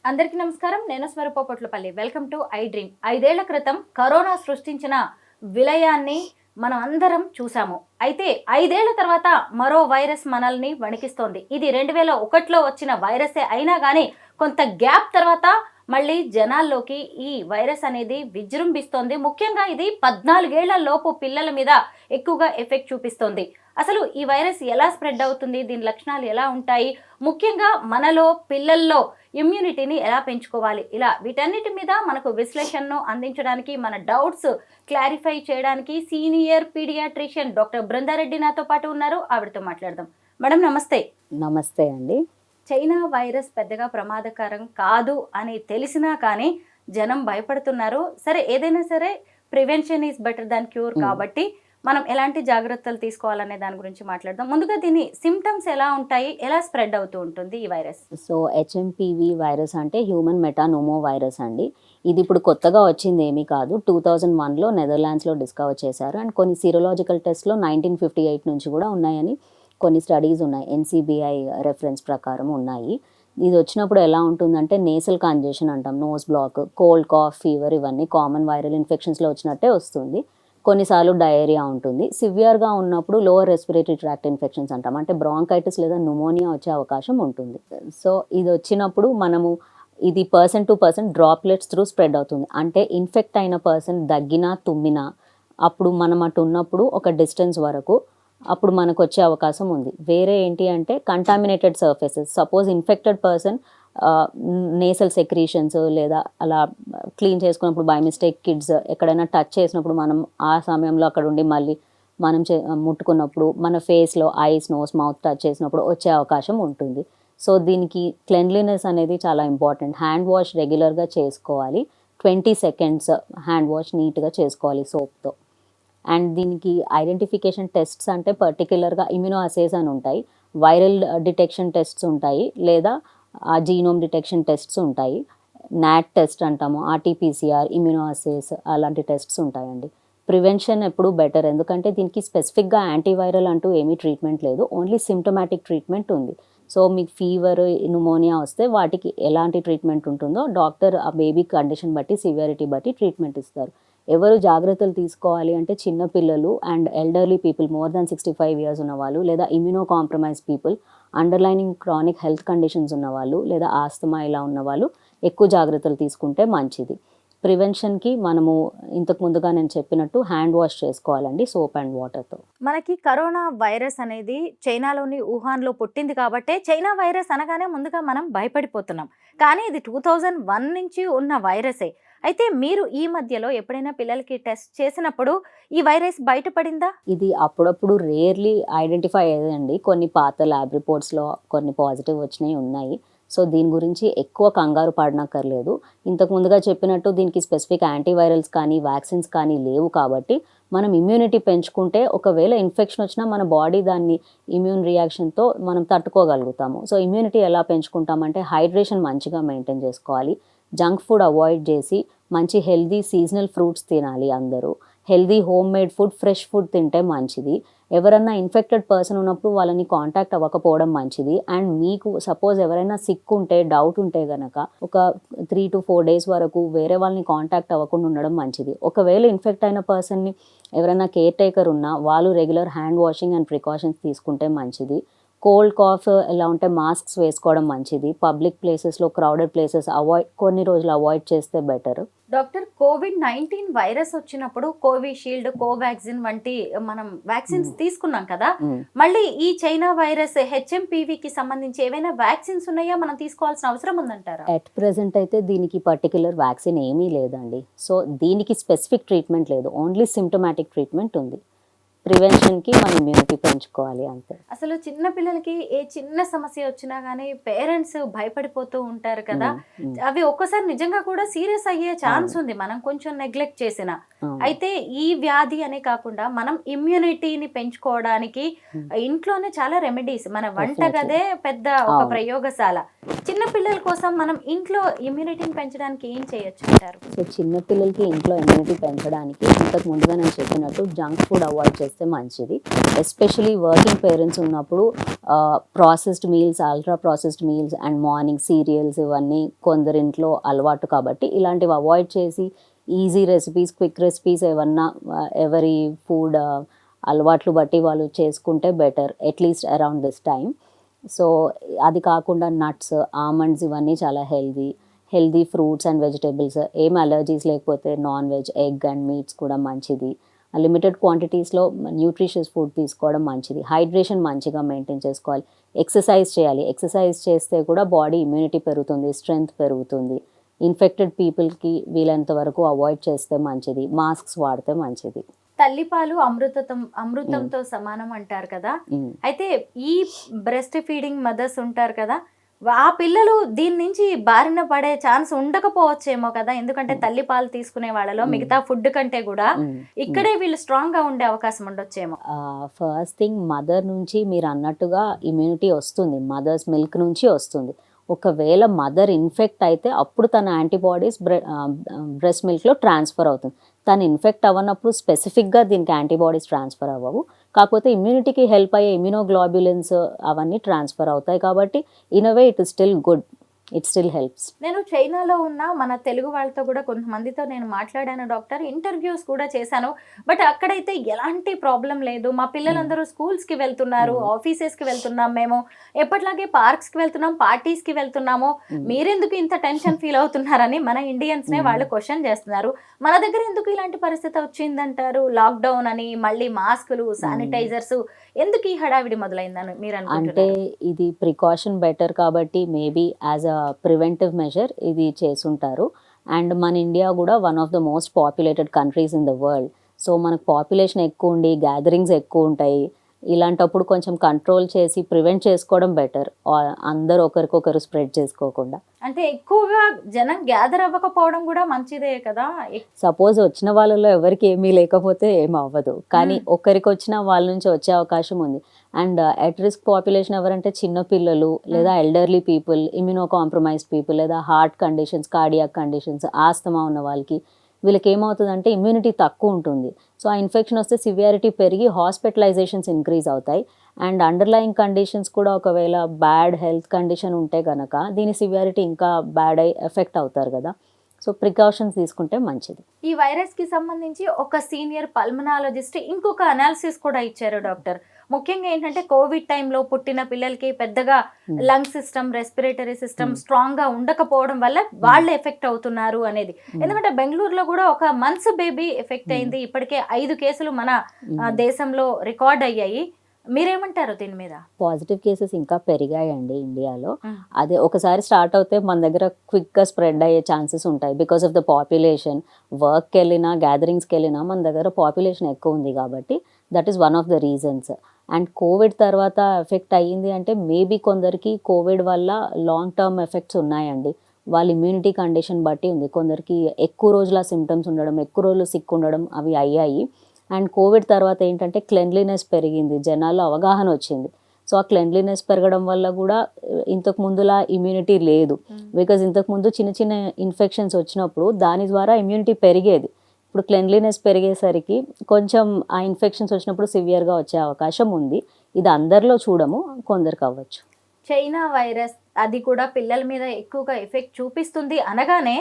అందరికీ నమస్కారం. నేను Swarupa Potlapalli. Welcome to I dream. 5 ఏళ్ల క్రితం కరోనా సృష్టించిన విలయాన్ని మనం అందరం చూసాము. అయితే 5 ఏళ్ల తర్వాత మరో వైరస్ మనల్ని వణికిస్తోంది. ఇది 2001లో వచ్చిన వైరసే అయినా కానీ కొంత గ్యాప్ తర్వాత మళ్ళీ జనాల్లోకి ఈ వైరస్ అనేది విజృంభిస్తోంది. ముఖ్యంగా ఇది 14 ఏళ్ల లోపు పిల్లల మీద ఎక్కువగా ఎఫెక్ట్ చూపిస్తోంది. అసలు ఈ వైరస్ ఎలా స్ప్రెడ్ అవుతుంది, దీని లక్షణాలు ఎలా ఉంటాయి, ముఖ్యంగా మనలో పిల్లల్లో ఇమ్యూనిటీని ఎలా పెంచుకోవాలి, ఇలా వీటన్నిటి మీద మనకు విశ్లేషణను అందించడానికి, మన డౌట్స్ క్లారిఫై చేయడానికి సీనియర్ పీడియాట్రిషియన్ డాక్టర్ బృందారెడ్డి నాతో పాటు ఉన్నారు. ఆవిడతో మాట్లాడదాం. మేడం నమస్తే. నమస్తే అండి. చైనా వైరస్ పెద్దగా ప్రమాదకరం కాదు అని తెలిసినా కానీ జనం భయపడుతున్నారు. సరే, ఏదైనా సరే prevention is better than cure కాబట్టి మనం ఎలాంటి జాగ్రత్తలు తీసుకోవాలనే దాని గురించి మాట్లాడదాం. ముందుగా దీని సిమ్టమ్స్ ఎలా ఉంటాయి, ఎలా స్ప్రెడ్ అవుతూ ఉంటుంది ఈ వైరస్? సో HMPV వైరస్ అంటే హ్యూమన్ మెటానోమో వైరస్ అండి. ఇది ఇప్పుడు కొత్తగా వచ్చింది ఏమీ కాదు. 2001లో నెదర్లాండ్స్లో డిస్కవర్ చేశారు. అండ్ కొన్ని సీరోలాజికల్ టెస్ట్లో 1958 నుంచి కూడా ఉన్నాయని కొన్ని స్టడీస్ ఉన్నాయి. NCBI రెఫరెన్స్ ప్రకారం ఉన్నాయి. ఇది వచ్చినప్పుడు ఎలా ఉంటుందంటే నేసల్ కంజెషన్ అంటాం, nose block, cold, cough, fever, ఇవన్నీ కామన్ వైరల్ ఇన్ఫెక్షన్స్లో వచ్చినట్టే వస్తుంది. కొన్నిసార్లు డయేరియా ఉంటుంది. సివియర్గా ఉన్నప్పుడు లోవర్ రెస్పిరేటరీ ట్రాక్ట్ ఇన్ఫెక్షన్స్ అంటాం, అంటే బ్రాంకైటిస్ లేదా న్యూమోనియా వచ్చే అవకాశం ఉంటుంది. సో ఇది వచ్చినప్పుడు మనము ఇది person to person droplets through spread అవుతుంది. అంటే ఇన్ఫెక్ట్ అయిన పర్సన్ దగ్గినా తుమ్మినా అప్పుడు మనం అటు ఉన్నప్పుడు ఒక డిస్టెన్స్ వరకు అప్పుడు మనకు వచ్చే అవకాశం ఉంది. వేరే ఏంటి అంటే contaminated surfaces, suppose infected person nasal secretions లేదా అలా క్లీన్ చేసుకున్నప్పుడు బై మిస్టేక్ కిడ్స్ ఎక్కడైనా టచ్ చేసినప్పుడు మనం ఆ సమయంలో అక్కడ ఉండి మళ్ళీ మనం ముట్టుకున్నప్పుడు మన ఫేస్లో ఐస్, నోస్, మౌత్ టచ్ చేసినప్పుడు వచ్చే అవకాశం ఉంటుంది. సో దీనికి క్లెన్లీనెస్ అనేది చాలా ఇంపార్టెంట్. హ్యాండ్ వాష్ రెగ్యులర్గా చేసుకోవాలి. 20 సెకండ్స్ హ్యాండ్ వాష్ నీట్గా చేసుకోవాలి సోప్తో. అండ్ దీనికి ఐడెంటిఫికేషన్ టెస్ట్స్ అంటే పర్టిక్యులర్గా ఇమ్యూనో అసేస్ అని ఉంటాయి, వైరల్ డిటెక్షన్ టెస్ట్స్ ఉంటాయి, లేదా జీనోమ్ డిటెక్షన్ టెస్ట్స్ ఉంటాయి, నాట్ టెస్ట్ అంటాము, RT-PCR, ఇమ్యూనో అసేస్, అలాంటి టెస్ట్స్ ఉంటాయండి. ప్రివెన్షన్ ఎప్పుడు బెటర్, ఎందుకంటే దీనికి స్పెసిఫిక్గా యాంటీవైరల్ అంటూ ఏమీ ట్రీట్మెంట్ లేదు, ఓన్లీ సిమ్టమాటిక్ ట్రీట్మెంట్ ఉంది. సో మీకు ఫీవర్, న్యూమోనియా వస్తే వాటికి ఎలాంటి ట్రీట్మెంట్ ఉంటుందో డాక్టర్ ఆ బేబీ కండిషన్ బట్టి, సివియారిటీ బట్టి ట్రీట్మెంట్ ఇస్తారు. ఎవరు జాగ్రత్తలు తీసుకోవాలి అంటే చిన్నపిల్లలు and elderly people, more than 65 years ఉన్నవాళ్ళు, లేదా immuno compromise people, underlining chronic health conditions ఉన్నవాళ్ళు, లేదా ఆస్తమా ఇలా ఉన్నవాళ్ళు ఎక్కువ జాగ్రత్తలు తీసుకుంటే మంచిది. ప్రివెన్షన్కి మనము ఇంతకు ముందుగా నేను చెప్పినట్టు హ్యాండ్ వాష్ చేసుకోవాలండి సోప్ అండ్ వాటర్తో. మనకి కరోనా వైరస్ అనేది చైనాలోని వుహాన్లో పుట్టింది కాబట్టి చైనా వైరస్ అనగానే ముందుగా మనం భయపడిపోతున్నాం. కానీ ఇది 2001 నుంచి ఉన్న వైరసే. అయితే మీరు ఈ మధ్యలో ఎప్పుడైనా పిల్లలకి టెస్ట్ చేసినప్పుడు ఈ వైరస్ బయటపడిందా? ఇది అప్పుడప్పుడు రేర్లీ ఐడెంటిఫై అయ్యేదండి. కొన్ని పాత ల్యాబ్ రిపోర్ట్స్లో కొన్ని పాజిటివ్ వచ్చినాయి ఉన్నాయి. సో దీని గురించి ఎక్కువ కంగారు పడనక్కర్లేదు. ఇంతకు ముందుగా చెప్పినట్టు దీనికి స్పెసిఫిక్ యాంటీవైరల్స్ కానీ వ్యాక్సిన్స్ కానీ లేవు కాబట్టి మనం ఇమ్యూనిటీ పెంచుకుంటే ఒకవేళ ఇన్ఫెక్షన్ వచ్చినా మన బాడీ దాన్ని ఇమ్యూన్ రియాక్షన్తో మనం తట్టుకోగలుగుతాము. సో ఇమ్యూనిటీ ఎలా పెంచుకుంటామంటే హైడ్రేషన్ మంచిగా మెయింటైన్ చేసుకోవాలి, జంక్ ఫుడ్ అవాయిడ్ చేసి మంచి హెల్దీ సీజనల్ ఫ్రూట్స్ తినాలి అందరూ, healthy home made food, fresh food తింటే మంచిది. ఎవరన్నా ఇన్ఫెక్టెడ్ పర్సన్ ఉన్నప్పుడు వాళ్ళని కాంటాక్ట్ అవ్వకపోవడం మంచిది. అండ్ మీకు సపోజ్ ఎవరైనా సిక్ ఉంటే, డౌట్ ఉంటే కనుక ఒక 3 to 4 days వరకు వేరే వాళ్ళని కాంటాక్ట్ అవ్వకుండా ఉండడం మంచిది. ఒకవేళ ఇన్ఫెక్ట్ అయిన పర్సన్ని ఎవరైనా కేర్ టేకర్ ఉన్నా వాళ్ళు regular hand washing and precautions తీసుకుంటే మంచిది. కోల్డ్, కాఫ్ ఇలా ఉంటే మాస్క్స్ వేసుకోవడం మంచిది. పబ్లిక్ ప్లేసెస్లో, క్రౌడెడ్ ప్లేసెస్ కొన్ని రోజులు అవాయిడ్ చేస్తే బెటర్. డాక్టర్, COVID-19 వైరస్ వచ్చినప్పుడు కోవిషీల్డ్, కోవాక్సిన్ వంటి మనం వ్యాక్సిన్స్ తీసుకున్నాం కదా, మళ్ళీ ఈ చైనా వైరస్ HMPVకి సంబంధించి ఏవైనా వ్యాక్సిన్స్ ఉన్నాయా, మనం తీసుకోవాల్సిన అవసరం ఉందంటారా? ఎట్ ప్రెసెంట్ అయితే దీనికి పర్టిక్యులర్ వ్యాక్సిన్ ఏమీ లేదండి. సో దీనికి స్పెసిఫిక్ ట్రీట్మెంట్ లేదు, ఓన్లీ సిమ్టమాటిక్ ట్రీట్మెంట్ ఉంది. ప్రివెన్షన్కి మన ఇమ్యూనిటీ పెంచుకోవాలి అంతే. అసలు చిన్న పిల్లలకి ఏ చిన్న సమస్య వచ్చినా కానీ పేరెంట్స్ భయపడిపోతూ ఉంటారు కదా, అవి ఒక్కసారి నిజంగా కూడా సీరియస్ అయ్యే ఛాన్స్ ఉంది మనం కొంచెం నెగ్లెక్ట్ చేసిన. అయితే ఈ వ్యాధి అనే కాకుండా మనం ఇమ్యూనిటీని పెంచుకోవడానికి ఇంట్లోనే చాలా రెమెడీస్, మన వంటగదే పెద్ద ఒక ప్రయోగశాల. చిన్న పిల్లల కోసం మనం ఇంట్లో ఇమ్యూనిటీని పెంచడానికి ఏం చేయొచ్చు అంటారు? సో చిన్న పిల్లలకి ఇంట్లో ఇమ్యూనిటీ పెంచడానికి ఇంతకు ముందుగా నేను చెప్పినట్టు జంక్ ఫుడ్ అవాయిడ్ చేస్తే మంచిది. ఎస్పెషలీ వర్కింగ్ పేరెంట్స్ ఉన్నప్పుడు processed meals, ultra processed meals and morning serials ఇవన్నీ కొందరింట్లో అలవాటు కాబట్టి ఇలాంటివి అవాయిడ్ చేసి ఈజీ రెసిపీస్, క్విక్ రెసిపీస్ ఏమన్నా ఎవరి ఫుడ్ అలవాట్లు బట్టి వాళ్ళు చేసుకుంటే better, at least around this time. So అది కాకుండా నట్స్, ఆమండ్స్ ఇవన్నీ చాలా హెల్దీ ఫ్రూట్స్ అండ్ వెజిటేబుల్స్, ఏం అలర్జీస్ లేకపోతే non veg, egg and meats కూడా మంచిది. లిమిటెడ్ క్వాంటిటీస్లో న్యూట్రిషియస్ ఫుడ్ తీసుకోవడం మంచిది. హైడ్రేషన్ మంచిగా మెయింటైన్ చేసుకోవాలి. ఎక్సర్సైజ్ చేయాలి. ఎక్సర్సైజ్ చేస్తే కూడా బాడీ ఇమ్యూనిటీ పెరుగుతుంది, స్ట్రెంగ్త్ పెరుగుతుంది. ఇన్ఫెక్టెడ్ పీపుల్కి వీలైనంత వరకు అవాయిడ్ చేస్తే మంచిది. మాస్క్స్ వాడితే మంచిది. తల్లిపాలు అమృతంతో సమానం అంటారు కదా. అయితే ఈ బ్రెస్ట్ ఫీడింగ్ మదర్స్ ఉంటారు కదా, ఆ పిల్లలు దీని నుంచి బారిన పడే ఛాన్స్ ఉండకపోవచ్చేమో కదా, ఎందుకంటే తల్లిపాలు తీసుకునే వాళ్ళలో మిగతా ఫుడ్ కంటే కూడా ఇక్కడే వీళ్ళు స్ట్రాంగ్ గా ఉండే అవకాశం ఉండొచ్చేమో. ఫస్ట్ థింగ్, మదర్ నుంచి మీరు అన్నట్టుగా ఇమ్యూనిటీ వస్తుంది, మదర్స్ మిల్క్ నుంచి వస్తుంది. ఒకవేళ మదర్ ఇన్ఫెక్ట్ అయితే అప్పుడు తన యాంటీబాడీస్ బ్రెస్ట్ మిల్క్లో ట్రాన్స్ఫర్ అవుతుంది. తను ఇన్ఫెక్ట్ అవ్వనప్పుడు స్పెసిఫిక్గా దీనికి యాంటీబాడీస్ ట్రాన్స్ఫర్ అవ్వవు. కాకపోతే ఇమ్యూనిటీకి హెల్ప్ అయ్యే ఇమ్యూనోగ్లోబ్యులిన్స్ అవన్నీ ట్రాన్స్ఫర్ అవుతాయి. కాబట్టి in a way it is still good, it still helps. నేను చైనాలో ఉన్న మన తెలుగు వాళ్ళతో కూడా కొంతమందితో నేను మాట్లాడాను డాక్టర్, ఇంటర్వ్యూస్ కూడా చేశాను. బట్ అక్కడైతే ఎలాంటి ప్రాబ్లం లేదు. మా పిల్లలందరూ స్కూల్స్కి వెళ్తున్నారు, ఆఫీసెస్కి వెళ్తున్నాం, మేము ఎప్పటిలాగే పార్క్స్కి వెళ్తున్నాం, పార్టీస్కి వెళ్తున్నాము, మీరెందుకు ఇంత టెన్షన్ ఫీల్ అవుతున్నారని మన ఇండియన్స్నే వాళ్ళు క్వశ్చన్ చేస్తున్నారు. మన దగ్గర ఎందుకు ఇలాంటి పరిస్థితి వచ్చిందంటారు? లాక్డౌన్ అని, మళ్ళీ మాస్కులు, శానిటైజర్స్, ఎందుకు ఈ హడావిడి మొదలైందని మీరు అంటే ఇది ప్రికాషన్ బెటర్ కాబట్టి maybe as a preventive measure ఇది చేసుంటారు. అండ్ మన ఇండియా కూడా one of the most populated countries in the world. So మనకు పాపులేషన్ ఎక్కువ ఉండి గ్యాదరింగ్స్ ఎక్కువ ఉంటాయి. ఇలాంటప్పుడు కొంచెం కంట్రోల్ చేసి ప్రివెంట్ చేసుకోవడం బెటర్, అందరూ ఒకరికొకరు స్ప్రెడ్ చేసుకోకుండా. అంటే ఎక్కువగా జనం గ్యాదర్ అవ్వకపోవడం కూడా మంచిదే కదా. సపోజ్ వచ్చిన వాళ్ళలో ఎవరికి ఏమీ లేకపోతే ఏం అవ్వదు, కానీ ఒకరికి వచ్చిన వాళ్ళ నుంచి వచ్చే అవకాశం ఉంది. అండ్ అట్ రిస్క్ పాపులేషన్ ఎవరంటే చిన్న పిల్లలు, లేదా elderly people, immunocompromised people, లేదా heart conditions, cardiac conditions, asthma ఉన్న వాళ్ళకి, వీళ్ళకి ఏమవుతుందంటే ఇమ్యూనిటీ తక్కువ ఉంటుంది. సో ఆ ఇన్ఫెక్షన్ వస్తే సివియారిటీ పెరిగి హాస్పిటలైజేషన్స్ ఇంక్రీజ్ అవుతాయి. అండ్ అండర్లయింగ్ కండిషన్స్ కూడా, ఒకవేళ బ్యాడ్ హెల్త్ కండిషన్ ఉంటే కనుక దీని సివియారిటీ ఇంకా బ్యాడ్ అయి ఎఫెక్ట్ అవుతారు కదా. సో ప్రికాషన్స్ తీసుకుంటే మంచిది. ఈ వైరస్కి సంబంధించి ఒక సీనియర్ పల్మనాలజిస్ట్ ఇంకొక అనాలిసిస్ కూడా ఇచ్చారు డాక్టర్. ముఖ్యంగా ఏంటంటే కోవిడ్ టైంలో పుట్టిన పిల్లలకి పెద్దగా లంగ్ సిస్టమ్, రెస్పిరేటరీ సిస్టమ్ స్ట్రాంగ్గా ఉండకపోవడం వల్ల వాళ్ళు ఎఫెక్ట్ అవుతున్నారు అనేది. ఎందుకంటే బెంగళూరులో కూడా ఒక మంత్స్ బేబీ ఎఫెక్ట్ అయింది. ఇప్పటికే 5 కేసులు మన దేశంలో రికార్డ్ అయ్యాయి. మీరేమంటారు దీని మీద? పాజిటివ్ కేసెస్ ఇంకా పెరిగాయండి ఇండియాలో. అదే ఒకసారి స్టార్ట్ అవుతే మన దగ్గర క్విక్గా స్ప్రెడ్ అయ్యే ఛాన్సెస్ ఉంటాయి. బికాస్ ఆఫ్ ద పాపులేషన్, వర్క్కి వెళ్ళినా గ్యాదరింగ్స్కి వెళ్ళినా మన దగ్గర పాపులేషన్ ఎక్కువ ఉంది కాబట్టి that is one of the reasons. And Covid తర్వాత ఎఫెక్ట్ అయ్యింది అంటే మేబీ కొందరికి కోవిడ్ వల్ల లాంగ్ టర్మ్ ఎఫెక్ట్స్ ఉన్నాయండి. వాళ్ళ ఇమ్యూనిటీ కండిషన్ బట్టి ఉంది. కొందరికి ఎక్కువ రోజుల సిమ్టమ్స్ ఉండడం, ఎక్కువ రోజులు సిక్ ఉండడం అవి అయ్యాయి. అండ్ కోవిడ్ తర్వాత ఏంటంటే క్లెన్లీనెస్ పెరిగింది, జనాల్లో అవగాహన వచ్చింది. సో ఆ క్లెన్లీనెస్ పెరగడం వల్ల కూడా ఇంతకు ముందులా ఇమ్యూనిటీ లేదు. బికాజ్ ఇంతకుముందు చిన్న చిన్న ఇన్ఫెక్షన్స్ వచ్చినప్పుడు దాని ద్వారా ఇమ్యూనిటీ పెరిగేది. ఇప్పుడు క్లెన్లీనెస్ పెరిగేసరికి కొంచెం ఆ ఇన్ఫెక్షన్స్ వచ్చినప్పుడు సివియర్గా వచ్చే అవకాశం ఉంది. ఇది అందరిలో చూడము, కొందరికి అవ్వచ్చు. చైనా వైరస్ అది కూడా పిల్లల మీద ఎక్కువగా ఎఫెక్ట్ చూపిస్తుంది అనగానే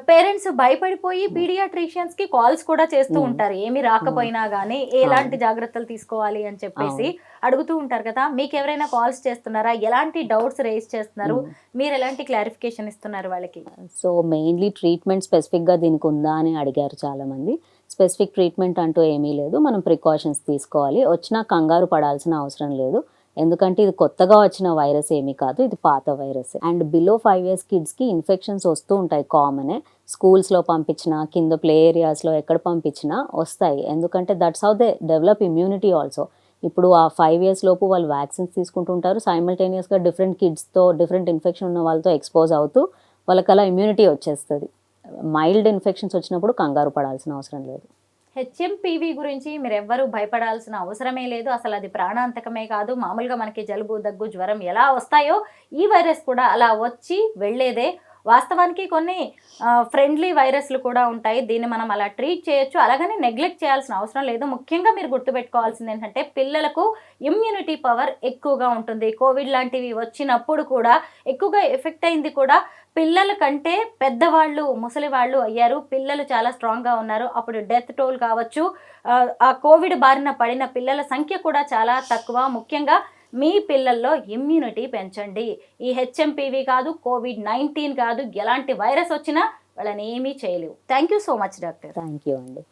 పేరెంట్స్ భయపడిపోయి పీడియాట్రిషియన్స్ కి కాల్స్ కూడా చేస్తూ ఉంటారు. ఏమి రాకపోయినా గానీ ఎలాంటి జాగ్రత్తలు తీసుకోవాలి అని చెప్పేసి అడుగుతూ ఉంటారు కదా. మీకు ఎవరైనా కాల్స్ చేస్తున్నారా? ఎలాంటి డౌట్స్ రేస్ చేస్తున్నారు? మీరు ఎలాంటి క్లారిఫికేషన్ ఇస్తున్నారు వాళ్ళకి? సో మెయిన్లీ ట్రీట్మెంట్ స్పెసిఫిక్గా దీనికి ఉందా అని అడిగారు చాలామంది. స్పెసిఫిక్ ట్రీట్మెంట్ అంటూ ఏమీ లేదు. మనం ప్రికాషన్స్ తీసుకోవాలి. వచ్చినా కంగారు పడాల్సిన అవసరం లేదు. ఎందుకంటే ఇది కొత్తగా వచ్చిన వైరస్ ఏమీ కాదు, ఇది పాత వైరస్. అండ్ బిలో 5 years కిడ్స్కి ఇన్ఫెక్షన్స్ వస్తూ ఉంటాయి, కామనే. స్కూల్స్లో పంపించినా, కింద ప్లే ఏరియాస్లో ఎక్కడ పంపించినా వస్తాయి. ఎందుకంటే that's how they develop immunity also. ఇప్పుడు ఆ 5 years లోపు వాళ్ళు వ్యాక్సిన్స్ తీసుకుంటుంటారు, సైమల్టేనియస్గా డిఫరెంట్ కిడ్స్తో, డిఫరెంట్ ఇన్ఫెక్షన్ ఉన్న వాళ్ళతో ఎక్స్పోజ్ అవుతూ వాళ్ళకి అలా ఇమ్యూనిటీ వచ్చేస్తుంది. మైల్డ్ ఇన్ఫెక్షన్స్ వచ్చినప్పుడు కంగారు పడాల్సిన అవసరం లేదు. హెచ్ఎంపీవీ గురించి మీరు ఎవ్వరూ భయపడాల్సిన అవసరమే లేదు. అసలు అది ప్రాణాంతకమే కాదు. మామూలుగా మనకి జలుబు, దగ్గు, జ్వరం ఎలా వస్తాయో ఈ వైరస్ కూడా అలా వచ్చి వెళ్ళేదే. వాస్తవానికి కొన్ని ఫ్రెండ్లీ వైరస్లు కూడా ఉంటాయి, దీన్ని మనం అలా ట్రీట్ చేయొచ్చు, అలాగని నెగ్లెక్ట్ చేయాల్సిన అవసరం లేదు. ముఖ్యంగా మీరు గుర్తుపెట్టుకోవాల్సింది ఏంటంటే పిల్లలకు ఇమ్యూనిటీ పవర్ ఎక్కువగా ఉంటుంది. కోవిడ్ లాంటివి వచ్చినప్పుడు కూడా ఎక్కువగా ఎఫెక్ట్ అయింది కూడా పిల్లల కంటే పెద్దవాళ్ళు, ముసలి వాళ్ళు అయ్యారు. పిల్లలు చాలా స్ట్రాంగ్గా ఉన్నారు. అప్పుడు డెత్ టోల్ కావచ్చు, ఆ కోవిడ్ బారిన పడిన పిల్లల సంఖ్య కూడా చాలా తక్కువ. ముఖ్యంగా మీ పిల్లల్లో ఇమ్యూనిటీ పెంచండి. ఈ హెచ్ఎంపీవీ కాదు, కోవిడ్-19 కాదు, ఎలాంటి వైరస్ వచ్చినా వాళ్ళని ఏమీ చేయలేవు. Thank you so much doctor. Thank you అండి.